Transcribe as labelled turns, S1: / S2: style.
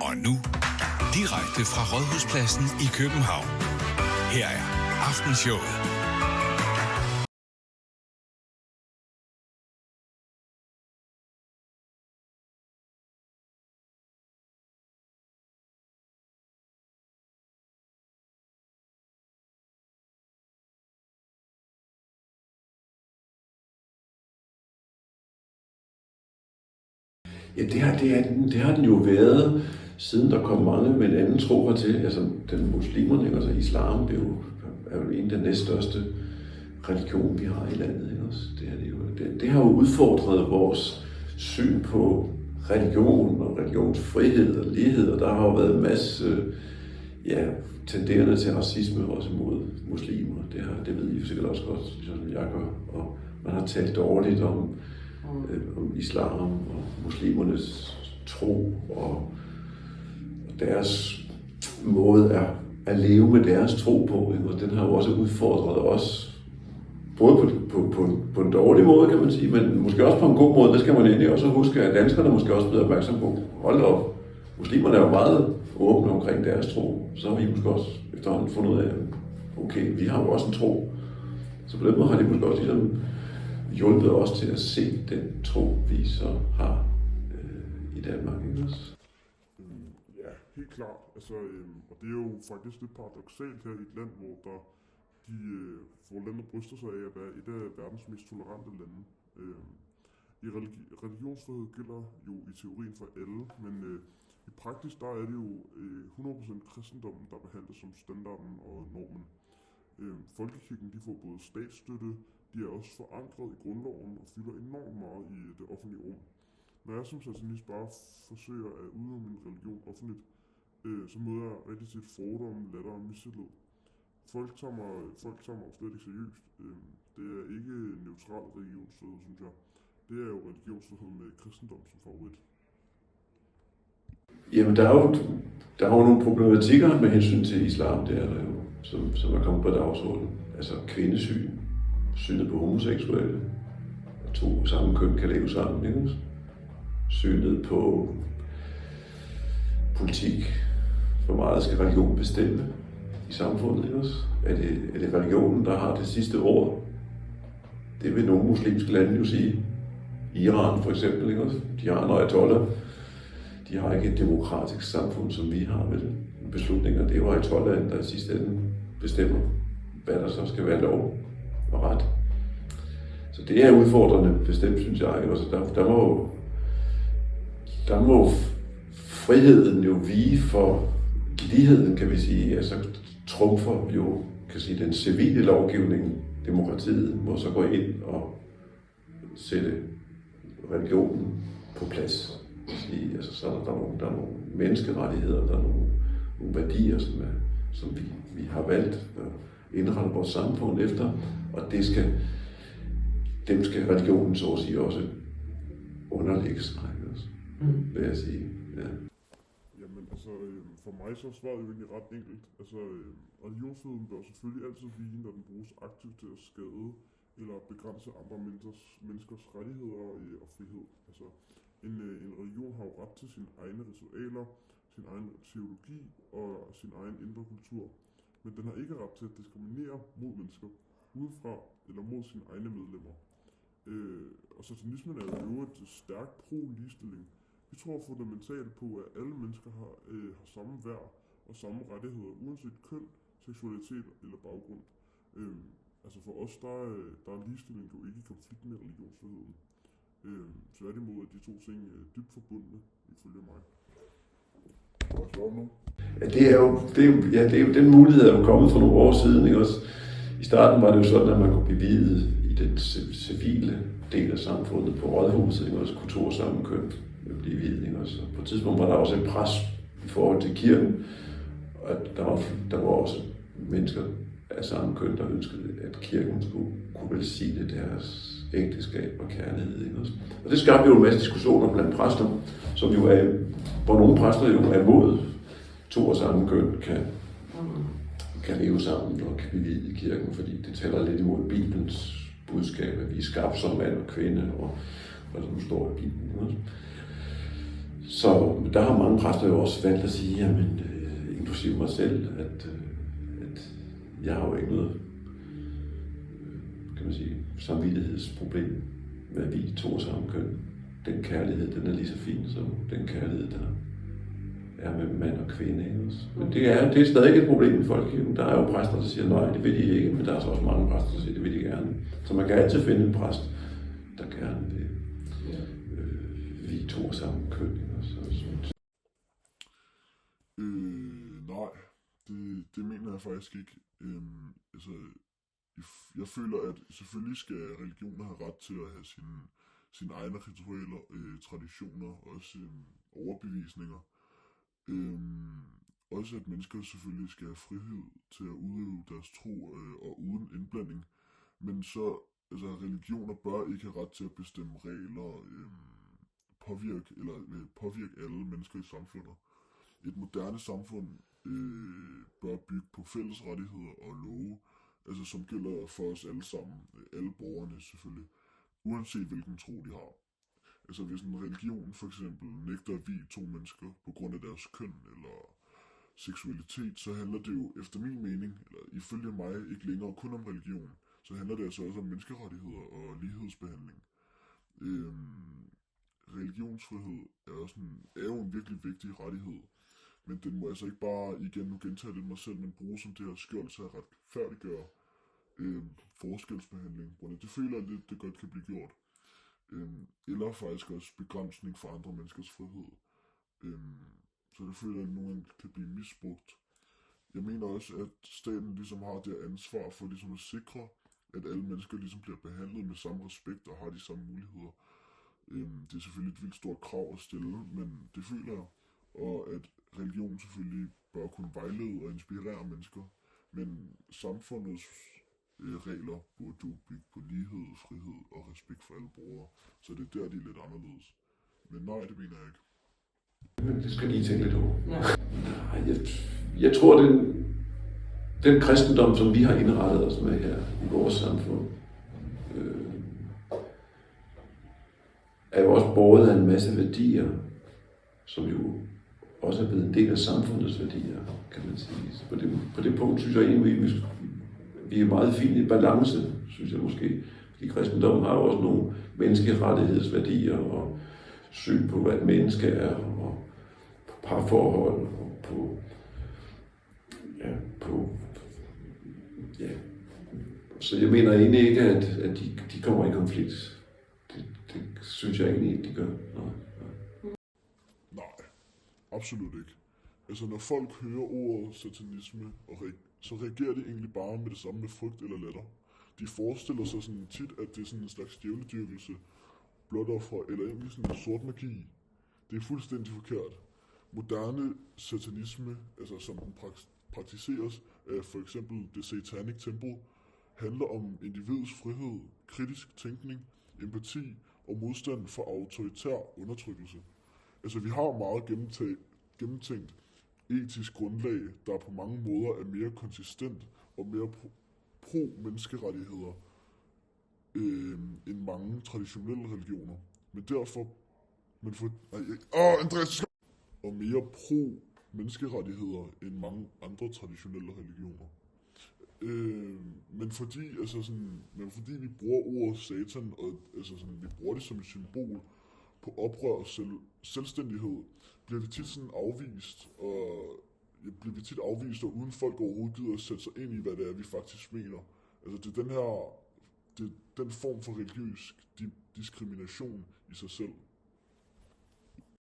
S1: Og nu, direkte fra Rådhuspladsen i København. Her er Aftenshowet.
S2: Ja, det har den jo været, siden der kom mange med en anden tro hertil. Altså, den muslimerne, altså islam, er jo en af den næststørste religion, vi har i landet. Ikke også? Det har jo udfordret vores syn på religion og religionsfrihed og lighed, og der har jo været en masse tenderende til racisme også mod muslimer. Det ved I sikkert også godt, som jeg gør. Og man har talt dårligt om islam og muslimernes tro og deres måde at leve med deres tro på. Og den har jo også udfordret os, både på en dårlig måde, kan man sige, men måske også på en god måde. Det skal man egentlig også huske, at danskerne måske også bliver opmærksom på. Hold op, muslimerne er jo meget åbne omkring deres tro. Så har vi måske også efterhånden fundet ud af, okay, vi har jo også en tro. Så på den måde har de måske også ligesom hjulpet os til at se den tro, vi så har i Danmark. Ikke også?
S3: Ja, helt klart. Altså, og det er jo faktisk lidt paradoksalt her i et land, hvor landet bryster sig af at være et af verdens mest tolerante lande. Religionsfrihed gælder jo i teorien for alle, men i praksis der er det jo 100% kristendommen, der behandles som standarden og normen. Folkekirken de får både statsstøtte, de er også forankret i grundloven og fylder enormt meget i det offentlige rum. Når jeg som satanist bare forsøger at udøve min religion offentligt, så møder jeg rigtig tit fordomme, latter og mistillid. Folk tager mig slet ikke seriøst. Det er ikke neutral religionsfrihed, synes jeg. Det er jo religionsfrihed med kristendom som favorit.
S2: Jamen, der er jo nogle problematikker med hensyn til islam, det er der jo, som er kommet på dagsordenen. Altså kvindesyn, synet på homoseksuelle, at to samme køn kan leve sammen, ikke? Synet på politik, hvor meget skal religion bestemme i samfundet, ikke? Er det religionen, der har det sidste ord? Det vil nogle muslimske lande jo sige. Iran for eksempel, ikke? De har en ayatollah. De har ikke et demokratisk samfund, som vi har med beslutninger. Det er jo ayatollahen, der i sidste ende bestemmer, hvad der så skal være lov og ret. Så det er udfordrende, bestemt, synes jeg. Altså, der må friheden jo vige for ligheden, kan vi sige. Altså trumfer jo, kan sige, den civile lovgivning. Demokratiet må så gå ind og sætte religionen på plads. Altså, så er der er nogle menneskerettigheder, der er nogle værdier, som vi har valgt at indrette vores samfund efter, og dem skal religionen så at sige også underlægge sig, vil jeg sige. Ja.
S3: Jamen altså, for mig så er svaret jo egentlig ret enkelt. Altså, religionsfriheden bør selvfølgelig altid vige, når den bruges aktivt til at skade eller begrænse andre menneskers rettigheder og frihed. Altså, en religion har jo ret til sine egne ritualer, sin egen teologi og sin egen indre kultur. Men den har ikke ret til at diskriminere mod mennesker udefra eller mod sine egne medlemmer. Og satanismen er jo et stærkt pro-ligestilling. Vi tror fundamentalt på, at alle mennesker har samme værd og samme rettigheder, uanset køn, seksualitet eller baggrund. Altså for os, der er ligestilling jo ikke i konflikt med religionsfriheden. Tværtimod er de to ting dybt forbundne, ifølge mig. Kan jeg svare nu?
S2: Ja, det er jo den mulighed, der er kommet for nogle år siden. Ikke? Også, i starten var det jo sådan, at man kunne blive viet i den civile del af samfundet på rådhuset, ikke? Også kultursammenkøn blive viet. Ikke? Også, på et tidspunkt var der også et pres i forhold til kirken, og der var også mennesker af samme køn, der ønskede, at kirken skulle kunne velsigne deres ægteskab og kærlighed. Ikke? Og det skabte jo en masse diskussioner blandt præster, som jo hvor nogle præster jo er imod to af samme køn kan leve sammen og kan blive viet i kirken, fordi det taler lidt imod Bibelens budskab, at vi er skabt som mand og kvinde, og hvad der nu står i Bibelen. Ikke? Så der har mange præster jo også valgt at sige, jamen, inklusive mig selv, at jeg har jo ikke noget, kan man sige, samvittighedsproblem med at vi to samme køn. Den kærlighed, den er lige så fin som den kærlighed, der er mellem mand og kvinde. Ikke? Men det er stadig et problem i folkekirken. Der er jo præster, der siger, nej, det vil de ikke, men der er så også mange præster, der siger, det vil de gerne. Så man kan altid finde en præst, der gerne vil vi to samme køn.
S3: Nej, det mener jeg faktisk ikke. Jeg føler, at selvfølgelig skal religioner have ret til at have sine egne ritualer, traditioner, også overbevisninger. Også at mennesker selvfølgelig skal have frihed til at udøve deres tro og uden indblanding. Men så, religioner bør ikke have ret til at bestemme regler, påvirke alle mennesker i samfundet. Et moderne samfund bør bygge på fælles rettigheder og love, som gælder for os alle sammen, alle borgerne selvfølgelig, uanset hvilken tro de har. Hvis en religion for eksempel nægter at vie to mennesker på grund af deres køn eller seksualitet, så handler det jo efter min mening, eller ifølge mig, ikke længere kun om religion, så handler det altså også om menneskerettigheder og lighedsbehandling. Religionsfrihed er jo en virkelig vigtig rettighed, men den må altså ikke bare, nu gentager det mig selv, men bruge som det her skjold til at retfærdiggøre forskelsbehandling. Det føler jeg lidt, det godt kan blive gjort. Eller faktisk også begrænsning for andre menneskers frihed. Så det føler jeg, at nogen kan blive misbrugt. Jeg mener også, at staten ligesom har det ansvar for ligesom at sikre, at alle mennesker ligesom bliver behandlet med samme respekt og har de samme muligheder. Det er selvfølgelig et vildt stort krav at stille, men det føler jeg. Og at religion selvfølgelig bør kunne vejlede og inspirere mennesker. Men samfundets regler burde jo bygge på lighed, frihed og respekt for alle borgere. Så det er der, de er lidt anderledes. Men nej, det mener jeg ikke.
S2: Men det skal lige tænke lidt over. Jeg tror, den kristendom, som vi har indrettet os med her i vores samfund, er jo også båret af en masse værdier, som jo også er blevet en del af samfundets værdier, kan man sige. På det punkt synes jeg egentlig, vi er meget fint i balance, synes jeg måske. Fordi kristendommen har jo også nogle menneskerettighedsværdier og syn på, hvad et menneske er, og på parforhold, og på Så jeg mener egentlig ikke, at de kommer i konflikt. Det synes jeg egentlig ikke, de gør.
S3: Nej, absolut ikke. Når folk hører ordet satanisme, så reagerer de egentlig bare med det samme med frygt eller latter. De forestiller sig sådan tit, at det er sådan en slags djævledyrkelse, blåtoffer eller egentlig sådan en sort magi. Det er fuldstændig forkert. Moderne satanisme, som den praktiseres af for eksempel The Satanic Temple, handler om individets frihed, kritisk tænkning, empati og modstand for autoritær undertrykkelse. Vi har meget gennemtænkt etisk grundlag, der på mange måder er mere konsistent og mere pro-menneskerettigheder end mange traditionelle religioner. Og mere pro-menneskerettigheder end mange andre traditionelle religioner. Men fordi vi bruger ordet satan, og vi bruger det som et symbol på oprør og selvstændighed, bliver vi tit afvist, og uden folk overhovedet gider at sætte sig ind i, hvad det er, vi faktisk mener. Det er den form for religiøs diskrimination i sig selv.